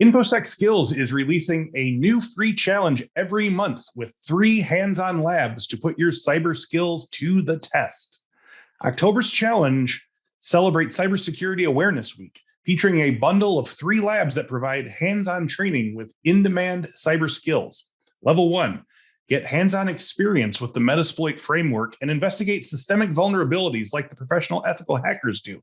Infosec Skills is releasing a new free challenge every month with 3 hands-on labs to put your cyber skills to the test. October's challenge celebrates Cybersecurity Awareness Week, featuring a bundle of 3 labs that provide hands-on training with in-demand cyber skills. Level 1, get hands-on experience with the Metasploit framework and investigate systemic vulnerabilities like the professional ethical hackers do.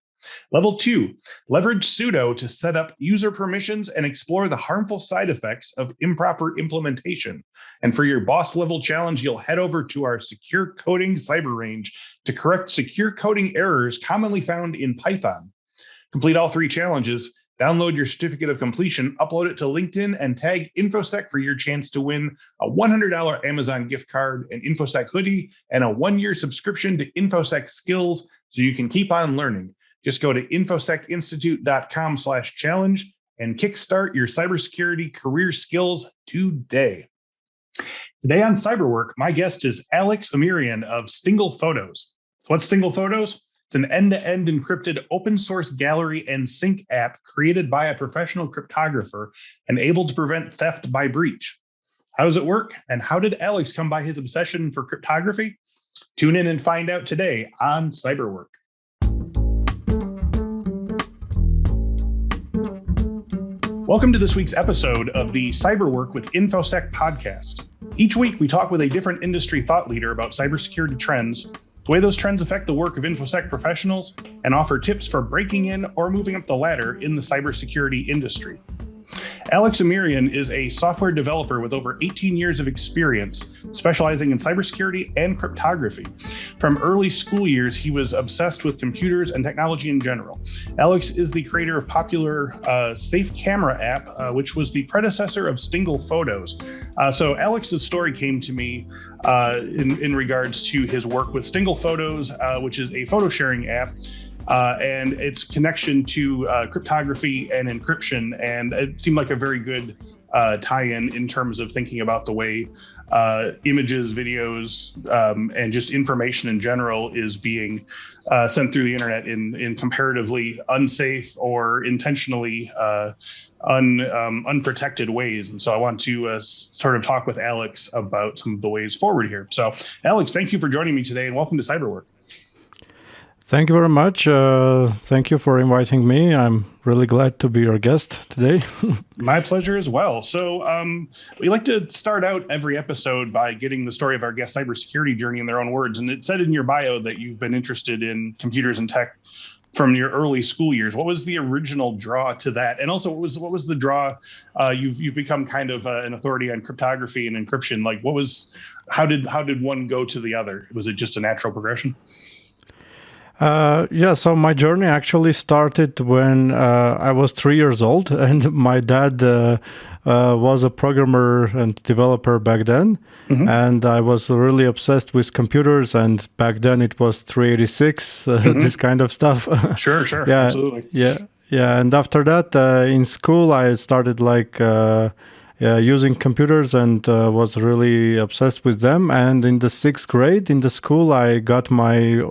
Level 2, leverage sudo to set up user permissions and explore the harmful side effects of improper implementation. And for your boss level challenge, you'll head over to our secure coding cyber range to correct secure coding errors commonly found in Python. Complete all 3 challenges, download your certificate of completion, upload it to LinkedIn, and tag Infosec for your chance to win a $100 Amazon gift card, an Infosec hoodie, and a 1-year subscription to Infosec Skills so you can keep on learning. Just go to infosecinstitute.com/challenge and kickstart your cybersecurity career skills today. Today on Cyberwork, my guest is Alex Amiryan of Stingle Photos. What's Stingle Photos? It's an end-to-end encrypted open source gallery and sync app created by a professional cryptographer and able to prevent theft by breach. How does it work? And how did Alex come by his obsession for cryptography? Tune in and find out today on Cyberwork. Welcome to this week's episode of the Cyberwork with Infosec podcast. Each week, we talk with a different industry thought leader about cybersecurity trends, the way those trends affect the work of Infosec professionals, and offer tips for breaking in or moving up the ladder in the cybersecurity industry. Alex Amiryan is a software developer with over 18 years of experience, specializing in cybersecurity and cryptography. From early school years, he was obsessed with computers and technology in general. Alex is the creator of popular SafeCamera app, which was the predecessor of Stingle Photos. So Alex's story came to me in regards to his work with Stingle Photos, which is a photo sharing app, and its connection to cryptography and encryption. And it seemed like a very good tie-in in terms of thinking about the way images, videos, and just information in general is being sent through the internet in comparatively unsafe or intentionally unprotected ways. And so I want to sort of talk with Alex about some of the ways forward here. So Alex, thank you for joining me today and welcome to Cyberwork. Thank you very much. Thank you for inviting me. I'm really glad to be your guest today. My pleasure as well. So we like to start out every episode by getting the story of our guest cybersecurity journey in their own words. And it said in your bio that you've been interested in computers and tech from your early school years. What was the original draw to that? And also, what was the draw? You've become kind of an authority on cryptography and encryption. Like, how did one go to the other? Was it just a natural progression? So my journey actually started when I was 3 years old, and my dad was a programmer and developer back then, and I was really obsessed with computers, and back then it was 386, this kind of stuff. Sure, Yeah, absolutely. Yeah, and after that, in school, I started using computers and was really obsessed with them, and in the 6th grade in the school, I got my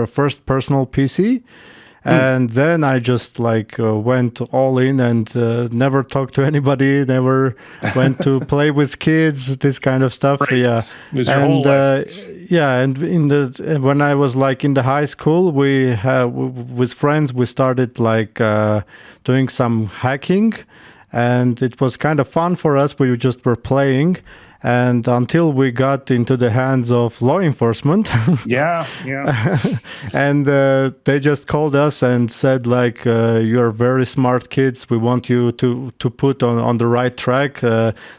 first personal PC, and then I just went all in and never talked to anybody, never went to play with kids, this kind of stuff. Right. Yeah, it was your whole life. And when I was in the high school, with friends we started doing some hacking, and it was kind of fun for us. We just were playing. And until we got into the hands of law enforcement, yeah. And they just called us and said, you're very smart kids. We want you to put on the right track.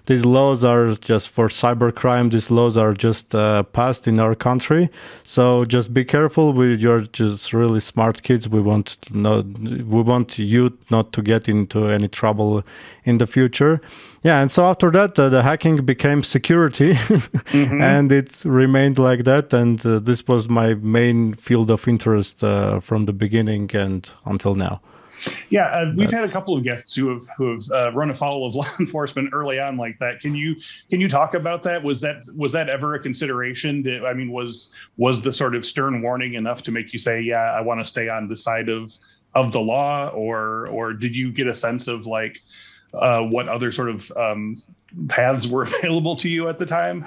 These laws are just for cybercrime. These laws are just passed in our country. So just be careful. You're just really smart kids. We want you not to get into any trouble in the future. Yeah, and so after that, the hacking became security, and it remained like that. And this was my main field of interest from the beginning and until now. Yeah, we've had a couple of guests who have run afoul of law enforcement early on like that. Can you talk about that? Was that ever a consideration? I mean, was the sort of stern warning enough to make you say, yeah, I want to stay on the side of the law, or did you get a sense of what other sort of paths were available to you at the time?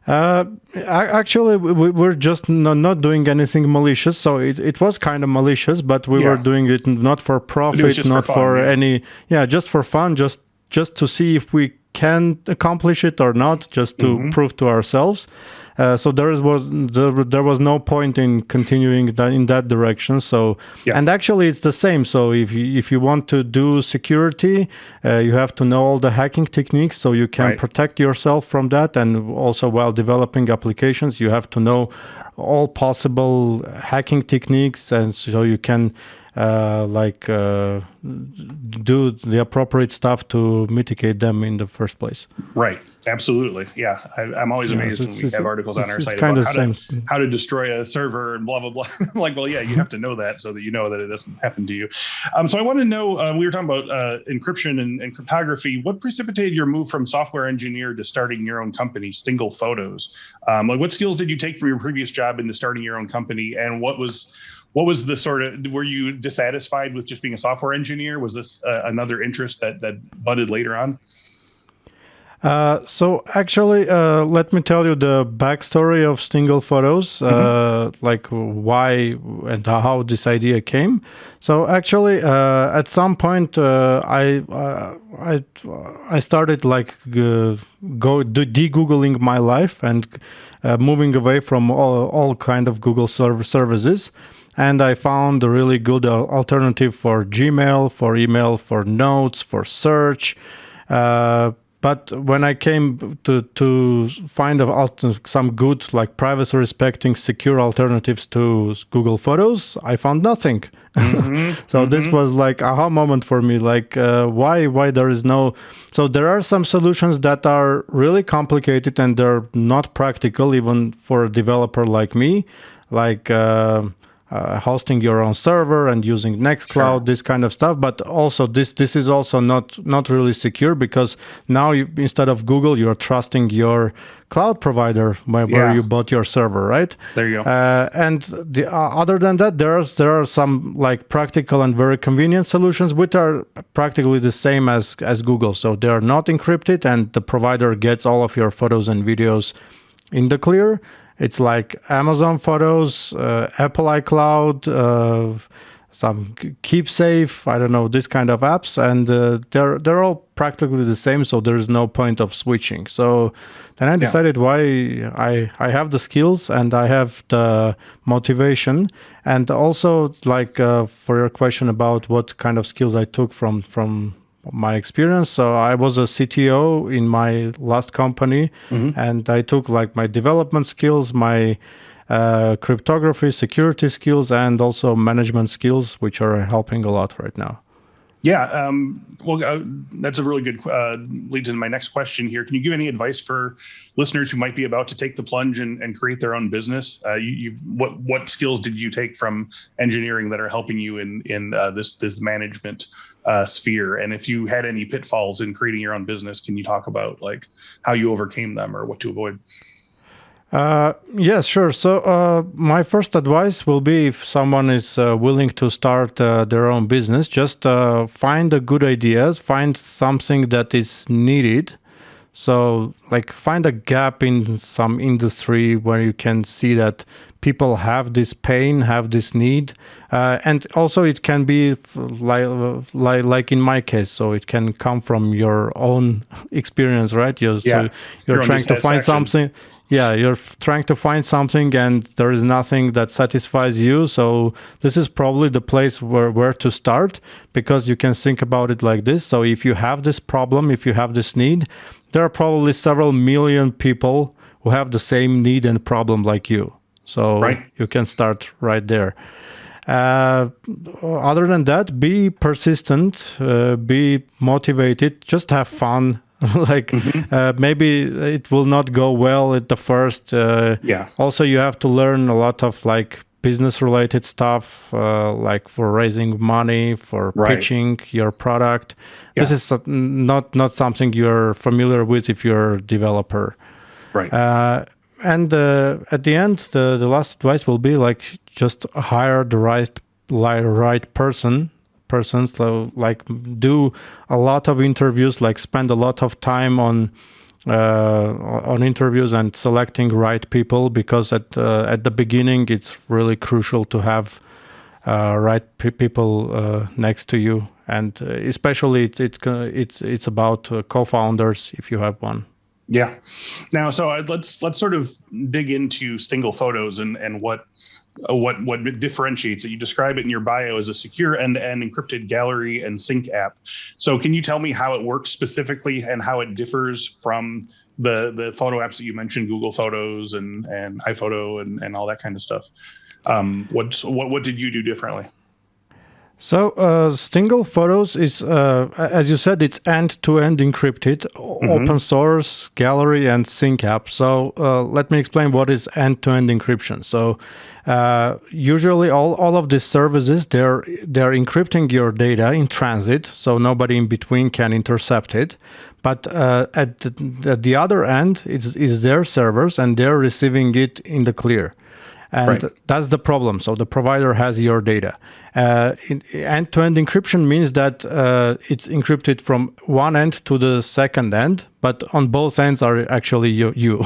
Actually, we're just not doing anything malicious. So it was kind of malicious, but we were doing it not for profit, not for any, just for fun, just to see if we can accomplish it or not, just to prove to ourselves. So there was no point in continuing in that direction. So and actually it's the same. So if you want to do security, you have to know all the hacking techniques so you can protect yourself from that. And also while developing applications, you have to know all possible hacking techniques, and so you can do the appropriate stuff to mitigate them in the first place. Right. Absolutely. Yeah. I'm always amazed when we have articles on our site about how to destroy a server and blah, blah, blah. I'm like, well, yeah, you have to know that so that you know that it doesn't happen to you. So I want to know, we were talking about encryption and cryptography. What precipitated your move from software engineer to starting your own company, Stingle Photos? What skills did you take from your previous job into starting your own company? And what was the sort of, were you dissatisfied with just being a software engineer? Was this another interest that budded later on? So actually, let me tell you the backstory of Stingle Photos, like why and how this idea came. So actually, at some point, I started de-googling my life and moving away from all kind of Google services. And I found a really good alternative for Gmail, for email, for notes, for search. But when I came to find some good, like privacy-respecting, secure alternatives to Google Photos, I found nothing. So this was like aha moment for me. Like why there is no? So there are some solutions that are really complicated and they're not practical even for a developer like me, like. Hosting your own server and using Nextcloud, this kind of stuff. But also this is also not really secure, because now instead of Google, you're trusting your cloud provider where you bought your server, right? There you go. And other than that, there are some like practical and very convenient solutions which are practically the same as Google. So they are not encrypted, and the provider gets all of your photos and videos in the clear. It's like Amazon Photos, Apple iCloud, some KeepSafe, I don't know, this kind of apps, and they're all practically the same, so there's no point of switching. So then I decided why I have the skills and I have the motivation, and also like for your question about what kind of skills I took from my experience. So I was a CTO in my last company, and I took like my development skills, my cryptography, security skills, and also management skills, which are helping a lot right now. Yeah, that's a really good leads into my next question here. Can you give any advice for listeners who might be about to take the plunge and create their own business? What skills did you take from engineering that are helping you in this management sphere? And if you had any pitfalls in creating your own business, can you talk about like how you overcame them or what to avoid? Yes, sure. So my first advice will be, if someone is willing to start their own business, just find a good idea, find something that is needed. So like find a gap in some industry where you can see that people have this pain, have this need. And also it can be like in my case, so it can come from your own experience, right? So you're trying to find something. Yeah, you're trying to find something and there is nothing that satisfies you. So this is probably the place where to start, because you can think about it like this. So if you have this problem, if you have this need, there are probably several million people who have the same need and problem like you. So you can start right there. Other than that, be persistent, be motivated, just have fun. Like maybe it will not go well at the first. Also, you have to learn a lot of like business related stuff, like for raising money, for pitching your product. This is not something you're familiar with if you're a developer. And at the end, the last advice will be like just hire the right person person. So like do a lot of interviews, like spend a lot of time on interviews and selecting right people, because at the beginning it's really crucial to have right people next to you, and especially it's about co-founders if you have one. Yeah. Now, so let's sort of dig into Stingle Photos and what differentiates it. You describe it in your bio as a secure end-to-end encrypted gallery and sync app. So can you tell me how it works specifically and how it differs from the photo apps that you mentioned, Google Photos and iPhoto and all that kind of stuff? What did you do differently? So Stingle Photos is, as you said, it's end-to-end encrypted, open source, gallery, and sync app. So let me explain what is end-to-end encryption. So usually all of these services, they're encrypting your data in transit, so nobody in between can intercept it. But at the other end, it's their servers, and they're receiving it in the clear. And that's the problem. So the provider has your data. End-to-end encryption means that it's encrypted from one end to the second end, but on both ends are actually you.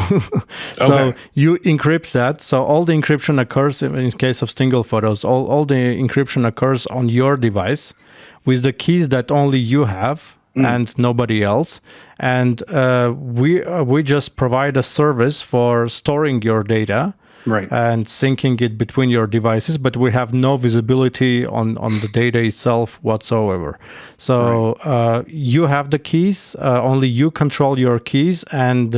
So you encrypt that. So all the encryption occurs, in case of Stingle Photos, all the encryption occurs on your device with the keys that only you have and nobody else. And we just provide a service for storing your data. And syncing it between your devices, but we have no visibility on the data itself whatsoever. So you have the keys, only you control your keys, and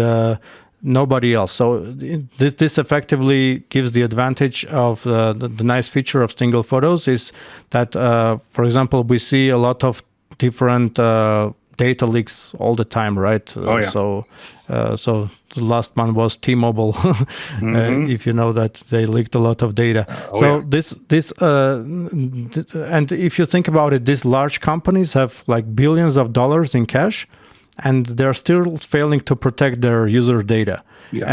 nobody else. So this effectively gives the advantage of the nice feature of Stingle Photos is that, for example, we see a lot of different data leaks all the time, right? So the last one was T-Mobile, if you know that they leaked a lot of data. And if you think about it, these large companies have like billions of dollars in cash, and they're still failing to protect their user data. You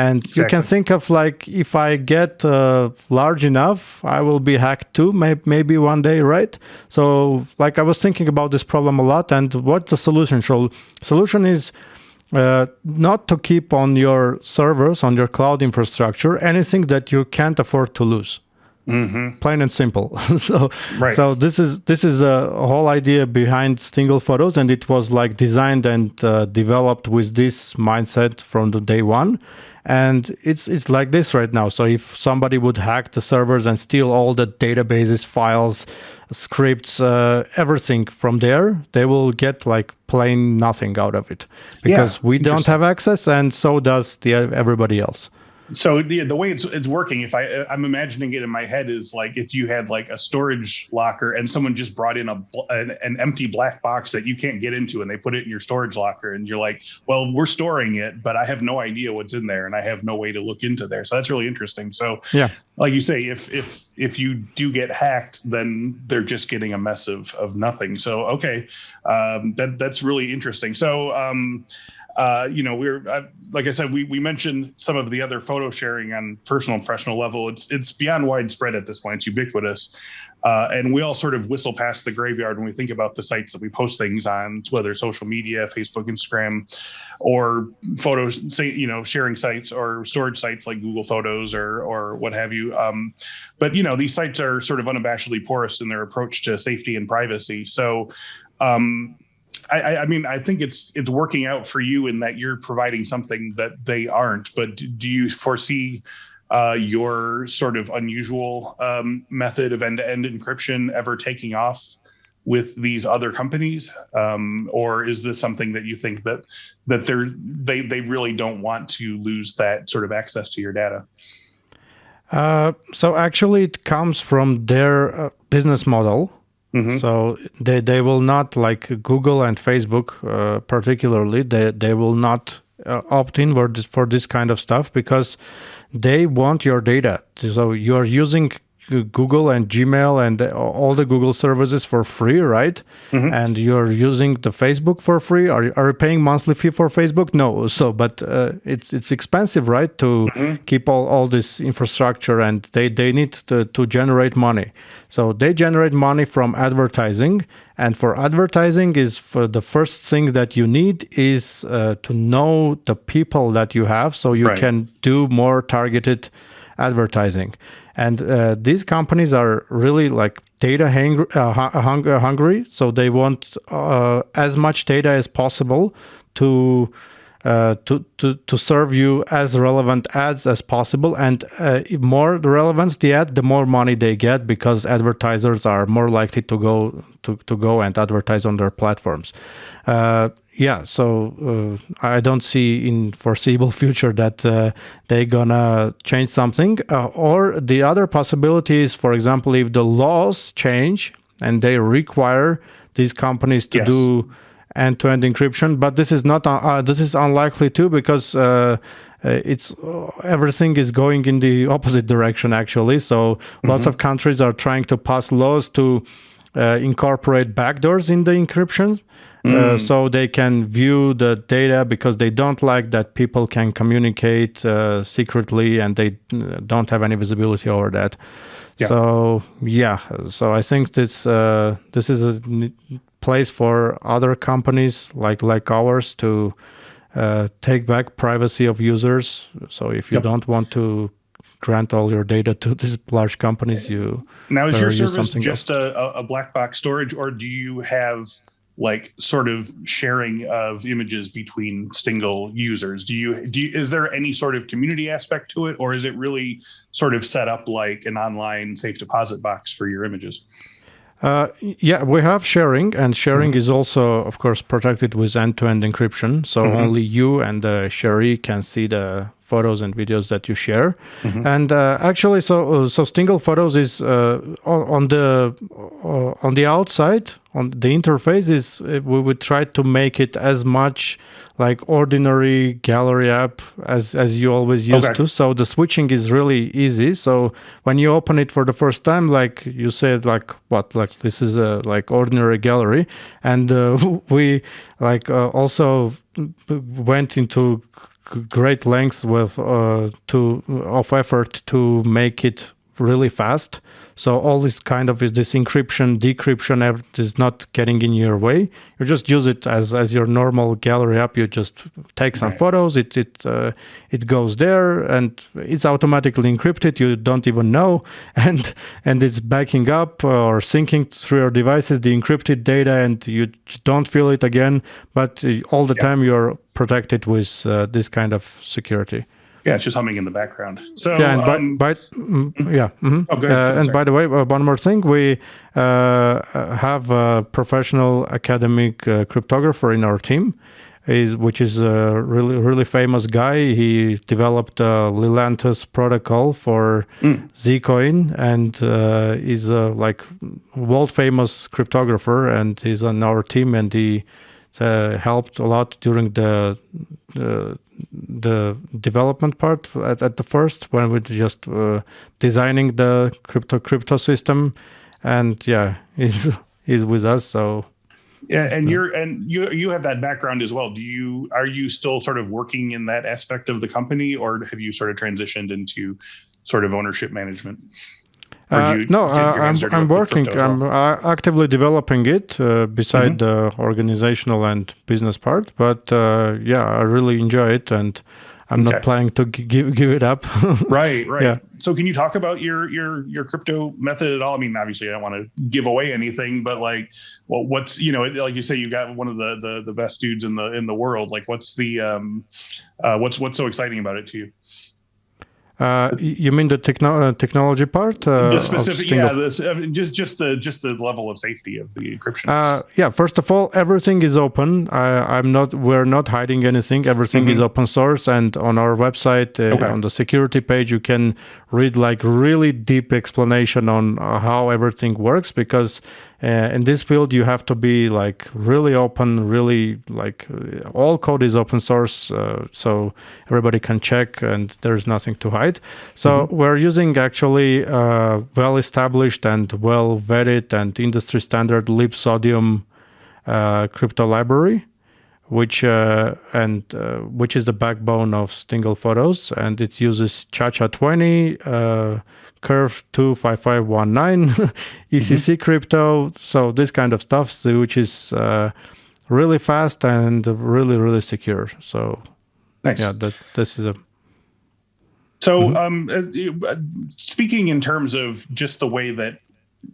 can think of like, if I get large enough, I will be hacked too, maybe one day, right? So like I was thinking about this problem a lot, and what's the solution? So solution is not to keep on your servers, on your cloud infrastructure, anything that you can't afford to lose. Plain and simple. So this is a whole idea behind Stingle Photos, and it was like designed and developed with this mindset from the day one. And it's like this right now. So if somebody would hack the servers and steal all the databases, files, scripts, everything from there, they will get like plain nothing out of it, because we don't have access, and so does everybody else. So the way it's working, if I'm imagining it in my head, is like if you had like a storage locker and someone just brought in an empty black box that you can't get into, and they put it in your storage locker, and you're like, well, we're storing it, but I have no idea what's in there, and I have no way to look into there. So that's really interesting. So like you say, if you do get hacked, then they're just getting a mess of nothing. So that's really interesting. So like I said, we mentioned some of the other photo sharing on personal and professional level. It's beyond widespread at this point. It's ubiquitous. And we all sort of whistle past the graveyard when we think about the sites that we post things on, whether social media, Facebook, Instagram, or photos, sharing sites or storage sites like Google Photos or what have you. But these sites are sort of unabashedly porous in their approach to safety and privacy. So I mean, I think it's working out for you in that you're providing something that they aren't. But do you foresee your sort of unusual method of end-to-end encryption ever taking off with these other companies, or is this something that you think that they really don't want to lose that sort of access to your data? So actually, it comes from their business model. So they will not, like Google and Facebook particularly, they will not opt in for this kind of stuff, because they want your data. So you are using Google and Gmail and all the Google services for free, right? And you're using the Facebook for free. Are you paying monthly fee for Facebook? No. So, but it's expensive, right? To keep all this infrastructure, and they need to generate money. So they generate money from advertising, and for advertising for the first thing that you need is to know the people that you have, so you can do more targeted advertising. And these companies are really like data hungry, so they want as much data as possible to serve you as relevant ads as possible. And if more relevance the ad, the more money they get, because advertisers are more likely to go and advertise on their platforms. So I don't see in foreseeable future that they're gonna change something. Or the other possibility is, for example, if the laws change and they require these companies to do end-to-end encryption, but this is not. This is unlikely too, because it's everything is going in the opposite direction actually. So lots of countries are trying to pass laws to incorporate backdoors in the encryption, so they can view the data, because they don't like that people can communicate secretly, and they don't have any visibility over that. So I think this is a place for other companies like ours to take back privacy of users. So if you don't want to grant all your data to these large companies, now is your service just a black box storage, or do you have like sort of sharing of images between Stingle users? Is there any sort of community aspect to it, or is it really sort of set up like an online safe deposit box for your images? We have sharing, and sharing is also, of course, protected with end-to-end encryption. So only you and the sharee can see the photos and videos that you share. And actually, so Stingle Photos is on the outside, on the interface is we would try to make it as much like ordinary gallery app as you always used to. So the switching is really easy. So when you open it for the first time, like you said, like this is a like ordinary gallery, and we also went into great lengths of effort to make it really fast. So all this kind of this encryption, decryption is not getting in your way. You just use it as your normal gallery app. You just take some photos. It goes there, and it's automatically encrypted. You don't even know, and it's backing up or syncing through your devices the encrypted data, and you don't feel it again. But all the time you're protected with this kind of security. Yeah, it's just humming in the background. So and by the way, one more thing: we have a professional academic cryptographer in our team, which is a really famous guy. He developed a Lilantis protocol for Zcoin, and is a like world famous cryptographer, and he's on our team, and he helped a lot during the development part at the first, when we just designing the crypto system, and he's with us. So and you have that background as well. Are you still sort of working in that aspect of the company, or have you sort of transitioned into sort of ownership management? I'm working. I'm actively developing it beside the organizational and business part. But I really enjoy it, and I'm not planning to give it up. Right. Yeah. So can you talk about your crypto method at all? I mean, obviously, I don't want to give away anything, but like, well, what's like you say, you got one of the best dudes in the world. Like, what's what's so exciting about it to you? You mean the technology part? The specific, just the level of safety of the encryption. First of all, everything is open. We're not hiding anything. Everything is open source, and on our website, on the security page, you can read like really deep explanation on how everything works, because in this field you have to be like really open, really like all code is open source, so everybody can check and there's nothing to hide. So we're using actually well established and well vetted and industry standard libsodium crypto library, which is the backbone of Stingle Photos, and it uses ChaCha20, Curve 25519, ECC crypto, so this kind of stuff, which is really fast and really, really secure. So nice. Yeah, this is a... So speaking in terms of just the way that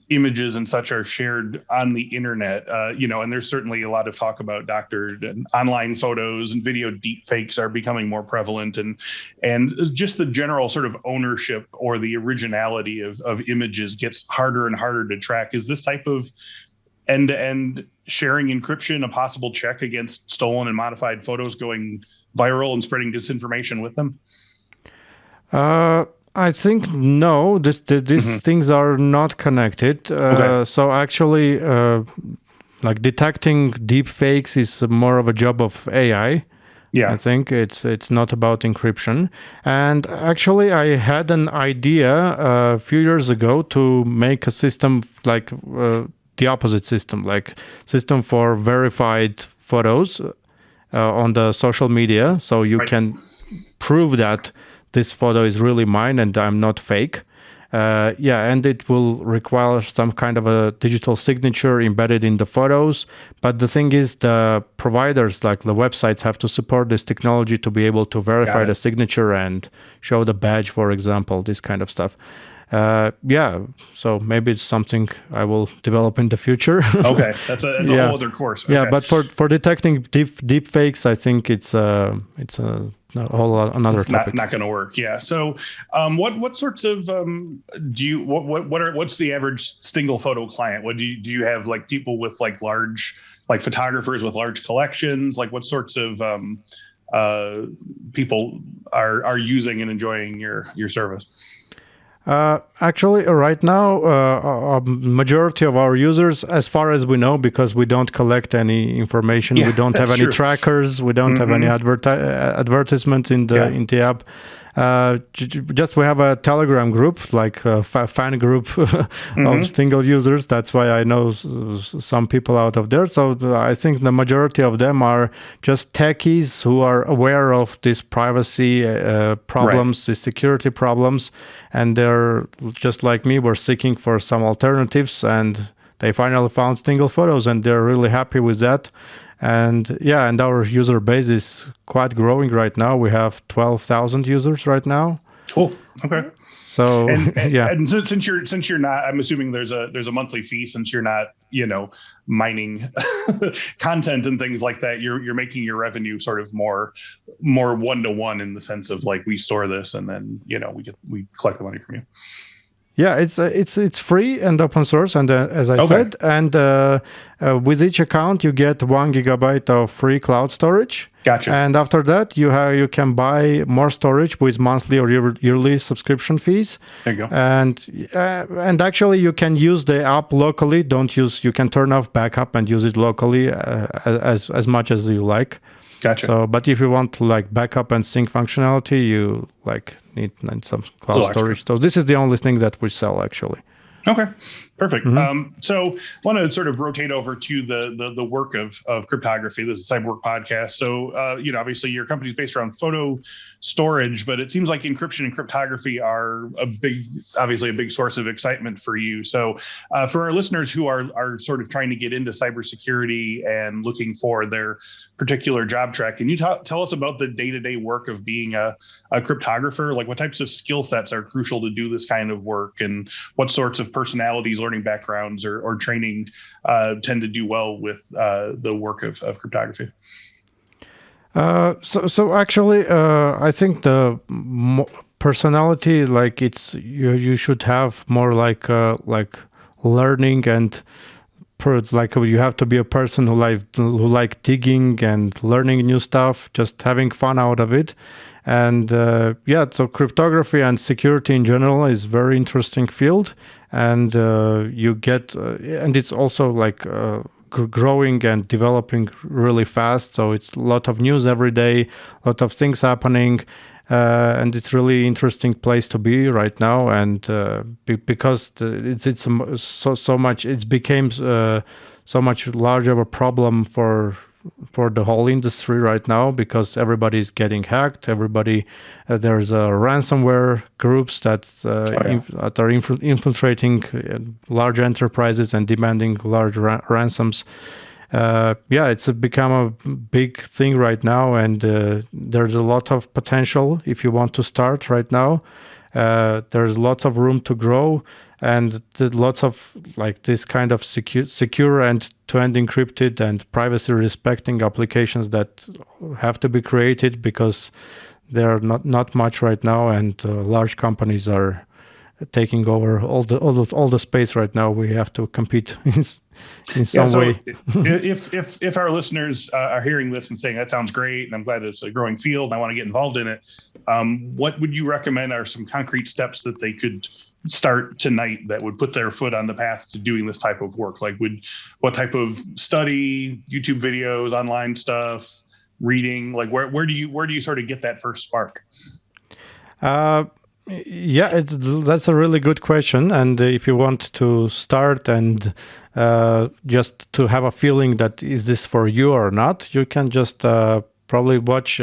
images and such are shared on the internet, and there's certainly a lot of talk about doctored and online photos and video deep fakes are becoming more prevalent, and just the general sort of ownership or the originality of images gets harder and harder to track. Is this type of end-to-end sharing encryption a possible check against stolen and modified photos going viral and spreading disinformation with them? I think no. These things are not connected. Okay. So actually, like detecting deep fakes is more of a job of AI. Yeah. I think it's not about encryption. And actually, I had an idea a few years ago to make a system like the opposite system, like system for verified photos on the social media. So you can prove that this photo is really mine and I'm not fake. And it will require some kind of a digital signature embedded in the photos. But the thing is, the providers, like the websites, have to support this technology to be able to verify the signature and show the badge, for example, this kind of stuff. So maybe it's something I will develop in the future. Okay, that's a whole other course. Okay. Yeah, but for detecting deep fakes, I think it's a whole another topic. Not going to work. Yeah. So, what sorts of what's the average Stingle photo client? What do you have, like people with like large, like photographers with large collections? Like what sorts of people are using and enjoying your service? Actually, right now, a majority of our users, as far as we know, because we don't collect any information, we don't have any trackers, we don't have any advertisements in the app. Just we have a Telegram group, like a fan group of Stingle users. That's why I know some people out of there. So I think the majority of them are just techies who are aware of these privacy problems, these security problems, and they're just like me. We're seeking for some alternatives, and they finally found Stingle Photos, and they're really happy with that. And our user base is quite growing right now. We have 12,000 users right now. Cool. Okay. So and so since you're not, I'm assuming there's a monthly fee, since you're not mining content and things like that. You're making your revenue sort of more one-to-one, in the sense of like, we store this and then we collect the money from you. Yeah, it's free and open source, and as I said, and with each account you get 1 gigabyte of free cloud storage. Gotcha. And after that, you can buy more storage with monthly or yearly subscription fees. There you go. And actually, you can use the app locally. You can turn off backup and use it locally as much as you like. Gotcha. So, but if you want like backup and sync functionality, you need some cloud storage. So this is the only thing that we sell, actually. Okay, perfect. So I want to sort of rotate over to the work of cryptography. This is a Cyberwork podcast. So, obviously your company's based around photo storage, but it seems like encryption and cryptography are obviously a big source of excitement for you. So for our listeners who are sort of trying to get into cybersecurity and looking for their particular job track, can you tell us about the day-to-day work of being a cryptographer? Like, what types of skill sets are crucial to do this kind of work, and what sorts of personalities, learning backgrounds, or training tend to do well with the work of cryptography? So actually, I think the personality, like you should have more like learning and like you have to be a person who like digging and learning new stuff, just having fun out of it. And so cryptography and security in general is very interesting field, and you get and it's also like growing and developing really fast. So it's a lot of news every day, a lot of things happening. And it's really interesting place to be right now, and because it's so much, it became so much larger of a problem for the whole industry right now, because everybody's getting hacked. There's ransomware groups that are infiltrating large enterprises and demanding large ransoms. It's become a big thing right now, and there's a lot of potential if you want to start right now. There's lots of room to grow, and lots of like this kind of secure end-to-end encrypted and privacy respecting applications that have to be created, because there are not much right now, and large companies are taking over all the space right now. We have to compete in some way. if our listeners are hearing this and saying that sounds great, and I'm glad it's a growing field and I want to get involved in it, what would you recommend are some concrete steps that they could start tonight that would put their foot on the path to doing this type of work? Like what type of study, YouTube videos, online stuff, reading, like where do you sort of get that first spark? That's a really good question. And if you want to start and just to have a feeling that is this for you or not, you can just probably watch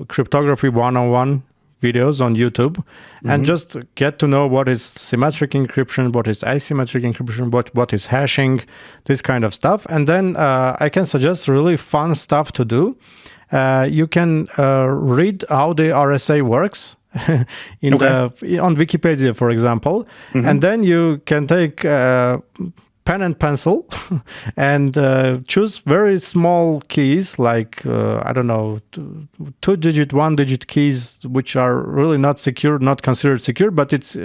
Cryptography 101 videos on YouTube, and just get to know what is symmetric encryption, what is asymmetric encryption, what is hashing, this kind of stuff. And then I can suggest really fun stuff to do. You can read how the RSA works. On Wikipedia, for example, and then you can take pen and pencil and choose very small keys, like I don't know, 2-digit, 1-digit keys, which are really not secure, not considered secure, but it's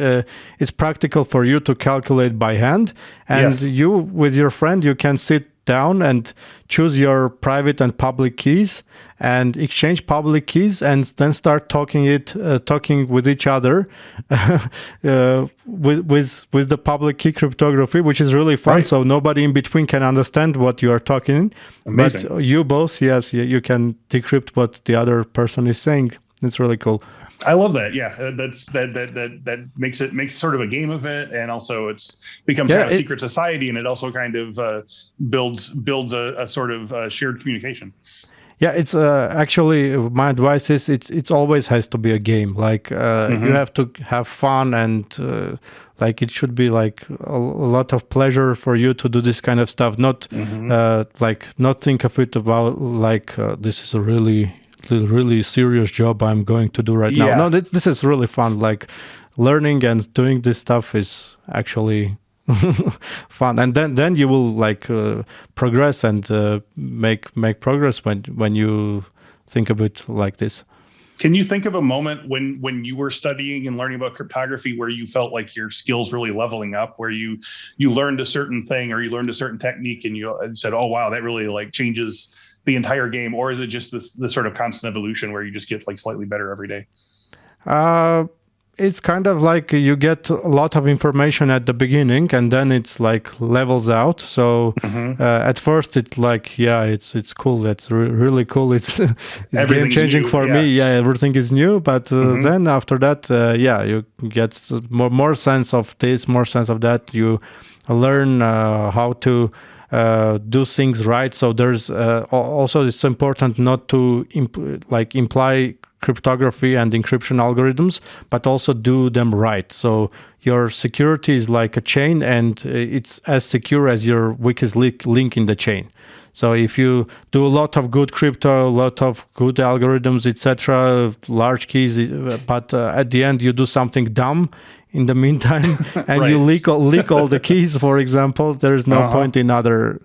practical for you to calculate by hand. And you, with your friend, you can sit down and choose your private and public keys and exchange public keys, and then start talking with each other with the public key cryptography, which is really fun. Right. So nobody in between can understand what you are talking. Amazing. But you both, you can decrypt what the other person is saying. It's really cool. I love that. Yeah, that makes sort of a game of it, and also it's becomes kind of a secret society, and it also kind of builds a sort of shared communication. Yeah, it's actually, my advice is it always has to be a game. Like you have to have fun, and like it should be like a lot of pleasure for you to do this kind of stuff. Not not think of it about like this is a really serious job I'm going to do right now. No, this is really fun. Like learning and doing this stuff is actually fun, and then you will like progress and make progress when you think of it like this. Can you think of a moment when you were studying and learning about cryptography where you felt like your skills really leveling up, where you learned a certain thing or you learned a certain technique and you said, oh wow, that really like changes the entire game? Or is it just this sort of constant evolution where you just get like slightly better every day? It's kind of like you get a lot of information at the beginning, and then it's like levels out. So at first it's like, it's cool. That's really cool. It's game changing for me. Yeah, everything is new. But then after that, you get more sense of this, more sense of that. You learn how to do things right. So there's also, it's important not to imply cryptography and encryption algorithms, but also do them right. So your security is like a chain, and it's as secure as your weakest link in the chain. So if you do a lot of good crypto, a lot of good algorithms, etc., large keys, but at the end you do something dumb in the meantime, and you leak all the keys, for example, there is no point in the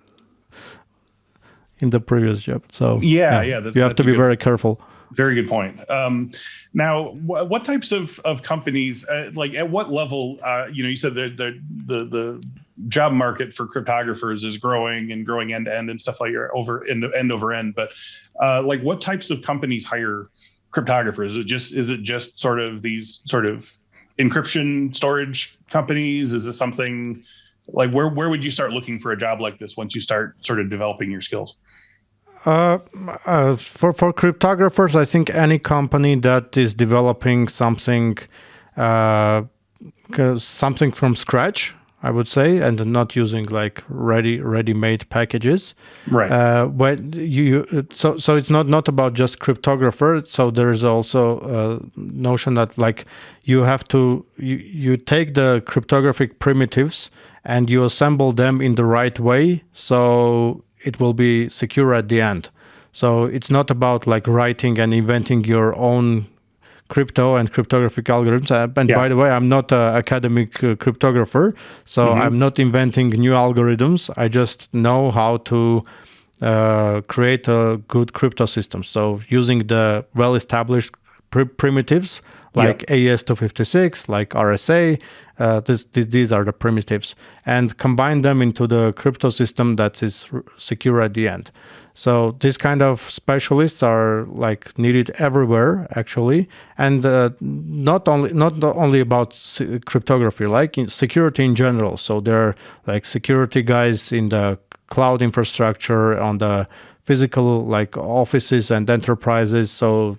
previous job. So you have to be very careful. Very good point. Now, what types of companies, like at what level, you said the job market for cryptographers is growing and growing end to end and stuff like that end over end. But like, what types of companies hire cryptographers? Is it just sort of these sort of encryption storage companies? Is this something like where would you start looking for a job like this once you start sort of developing your skills? For cryptographers, I think any company that is developing something from scratch, I would say, and not using like ready-made packages. Right. So it's not about just cryptographer. So there is also a notion that like you have to you take the cryptographic primitives and you assemble them in the right way, so it will be secure at the end. So it's not about like writing and inventing your own crypto and cryptographic algorithms. And by the way, I'm not an academic cryptographer, so I'm not inventing new algorithms. I just know how to create a good crypto system. So using the well-established primitives like AES-256, like RSA, these are the primitives, and combine them into the crypto system that is secure at the end. So these kind of specialists are like needed everywhere, actually, and not only about cryptography, like in security in general. So there are like security guys in the cloud infrastructure, on the physical like offices and enterprises. So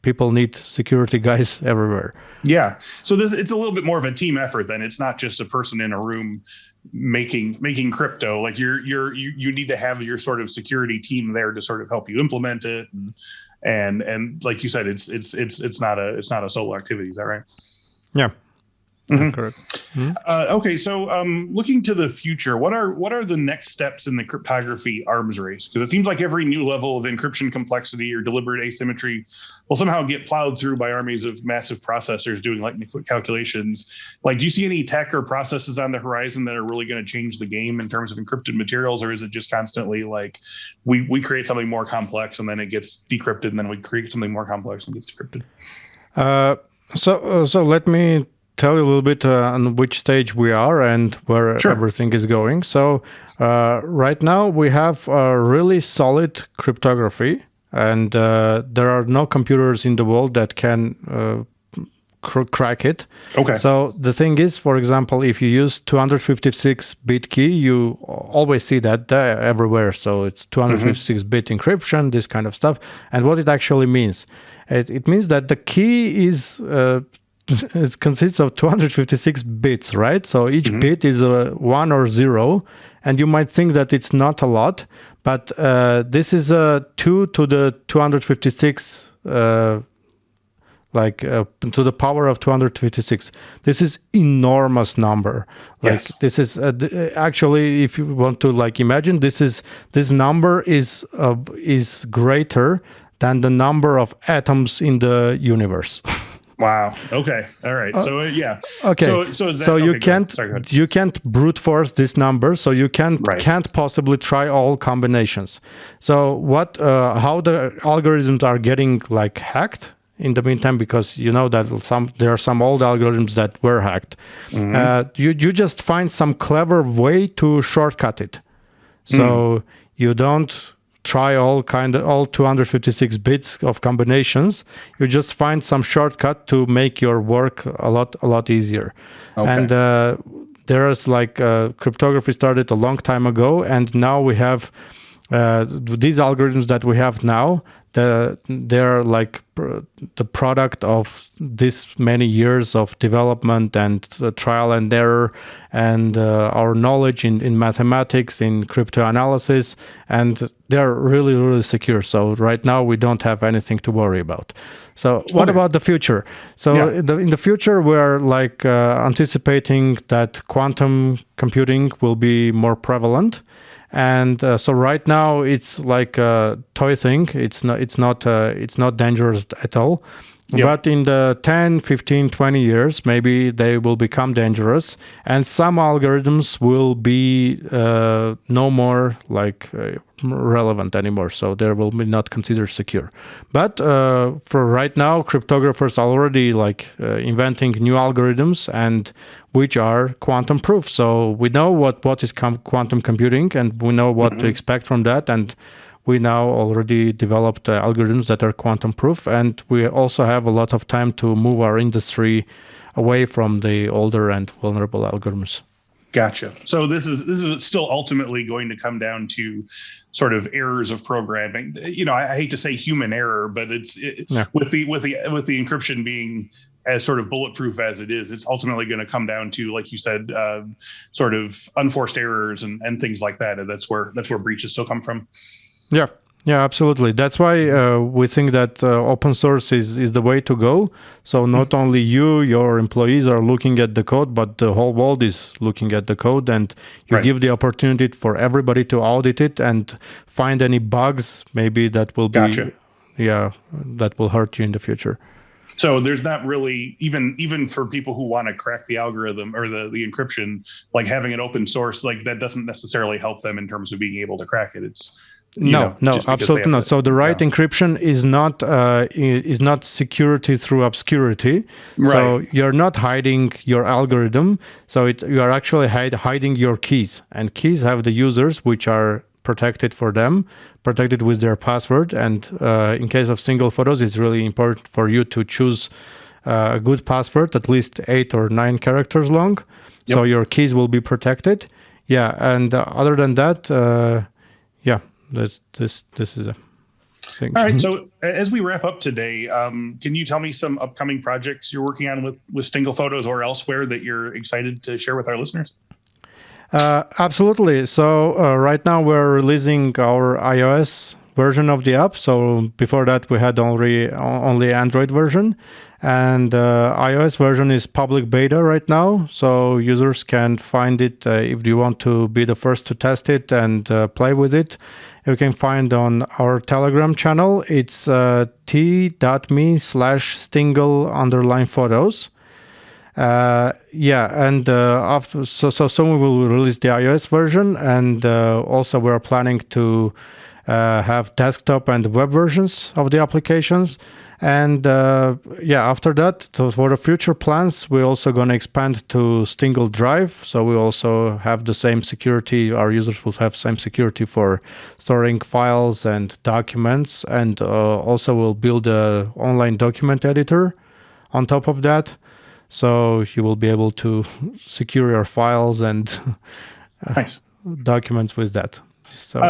people need security guys everywhere. Yeah. So it's a little bit more of a team effort then. It's not just a person in a room making crypto. Like you need to have your sort of security team there to sort of help you implement it. And like you said, it's not a solo activity. Is that right? Yeah. Correct. Okay, so looking to the future, what are the next steps in the cryptography arms race? Because it seems like every new level of encryption complexity or deliberate asymmetry will somehow get plowed through by armies of massive processors doing lightning quick calculations. Like, do you see any tech or processes on the horizon that are really going to change the game in terms of encrypted materials, or is it just constantly like we create something more complex and then it gets decrypted, and then we create something more complex and it gets decrypted? So let me tell you a little bit on which stage we are and where everything is going. So right now we have a really solid cryptography, and there are no computers in the world that can crack it. Okay. So the thing is, for example, if you use 256-bit key, you always see that everywhere. So it's 256-bit encryption, this kind of stuff. And what it actually means, it means that the key is it consists of 256 bits, right? So each bit is a 1 or 0, and you might think that it's not a lot, but this is a 2 to the 256, to the power of 256. This is enormous number. Like this is actually, if you want to like imagine, this number is greater than the number of atoms in the universe. Wow. Okay. All right. So yeah. Okay. So is that, so you okay, can't you can't brute force this number. So you can't possibly try all combinations. So how the algorithms are getting like hacked in the meantime, because you know that there are some old algorithms that were hacked. You just find some clever way to shortcut it. So you don't try all 256 bits of combinations. You just find some shortcut to make your work a lot easier. Okay. And there's like cryptography started a long time ago, and now we have these algorithms that we have now. They're like the product of this many years of development and trial and error, and our knowledge in mathematics, in cryptoanalysis, and they're really, really secure. So right now we don't have anything to worry about. So what about the future? So in the future, we're like anticipating that quantum computing will be more prevalent. And so right now it's like a toy thing. It's not dangerous at all. Yep. But in the 10, 15, 20 years, maybe they will become dangerous, and some algorithms will be no more relevant anymore. So they will be not considered secure. But for right now, cryptographers are already inventing new algorithms and which are quantum proof. So we know what is quantum computing, and we know what to expect from that. And we now already developed algorithms that are quantum proof, and we also have a lot of time to move our industry away from the older and vulnerable algorithms. Gotcha. So this is still ultimately going to come down to sort of errors of programming. I hate to say human error, but with the encryption being as sort of bulletproof as it is, it's ultimately going to come down to, like you said, sort of unforced errors and things like that. And that's where breaches still come from. Yeah, absolutely. That's why we think that open source is the way to go. So not only your employees are looking at the code, but the whole world is looking at the code, and you give the opportunity for everybody to audit it and find any bugs maybe that will that will hurt you in the future. So there's not really, even for people who want to crack the algorithm or the encryption, like having an open source, that doesn't necessarily help them in terms of being able to crack it. It's No, absolutely not. So the right encryption is not security through obscurity. Right. So you're not hiding your algorithm. So you are actually hiding your keys, and keys have the users, which are protected for them, protected with their password. And in case of Stingle Photos, it's really important for you to choose a good password, at least 8 or 9 characters long. Yep. So your keys will be protected. Yeah, and other than that, This is a thing. All right. So as we wrap up today, can you tell me some upcoming projects you're working on with Stingle Photos or elsewhere that you're excited to share with our listeners? Absolutely. So right now we're releasing our iOS version of the app. So before that we had only Android version, and iOS version is public beta right now. So users can find it if you want to be the first to test it and play with it. You can find on our Telegram channel. It's t.me/Stingle_Photos. And after so soon we will release the iOS version, and also we're planning to have desktop and web versions of the applications. And after that, so for the future plans, we're also going to expand to Stingle Drive. So we also have the same security. Our users will have same security for storing files and documents. And also we'll build an online document editor on top of that. So you will be able to secure your files and documents with that. So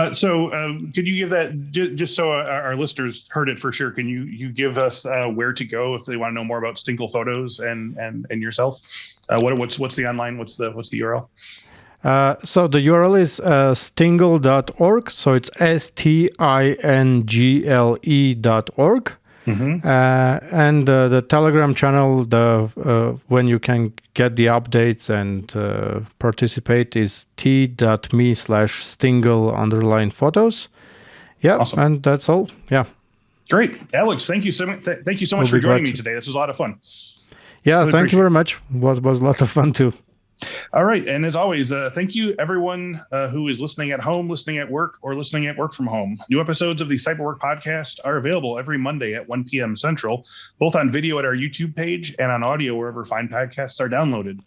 could you give that, just so our listeners heard it for sure, can you give us where to go if they want to know more about Stingle Photos and yourself? What's the online, what's the URL? So the URL is stingle.org. So it's stingle.org. And the Telegram channel, when you can get the updates and participate, is t.me/Stingle_Photos. Yeah, awesome. And that's all. Yeah. Great, Alex. Thank you so much. Thank you so much for joining me today. This was a lot of fun. Yeah, really thank you very much. Was a lot of fun too. All right. And as always, thank you, everyone who is listening at home, listening at work, or listening at work from home. New episodes of the Cyberwork podcast are available every Monday at 1 p.m. Central, both on video at our YouTube page and on audio wherever fine podcasts are downloaded.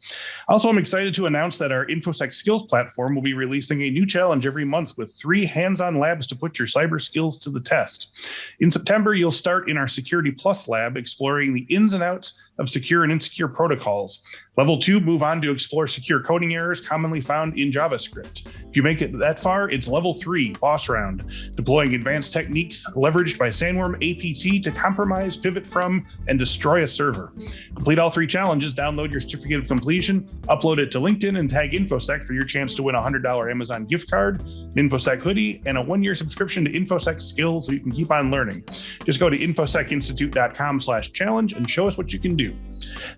Also, I'm excited to announce that our Infosec skills platform will be releasing a new challenge every month with 3 hands-on labs to put your cyber skills to the test. In September, you'll start in our Security Plus lab, exploring the ins and outs of secure and insecure protocols. Level 2, move on to explore secure coding errors commonly found in JavaScript. If you make it that far, it's Level 3, boss round, deploying advanced techniques leveraged by Sandworm APT to compromise, pivot from, and destroy a server. Complete all 3 challenges, download your certificate of completion, upload it to LinkedIn, and tag Infosec for your chance to win a $100 Amazon gift card, an Infosec hoodie, and a 1-year subscription to Infosec skills so you can keep on learning. Just go to infosecinstitute.com/challenge and show us what you can do.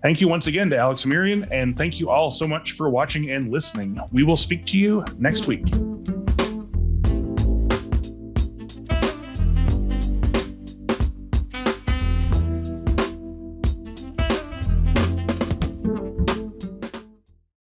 Thank you once again to Alex Amiryan, and thank you all so much for watching and listening. We will speak to you next week.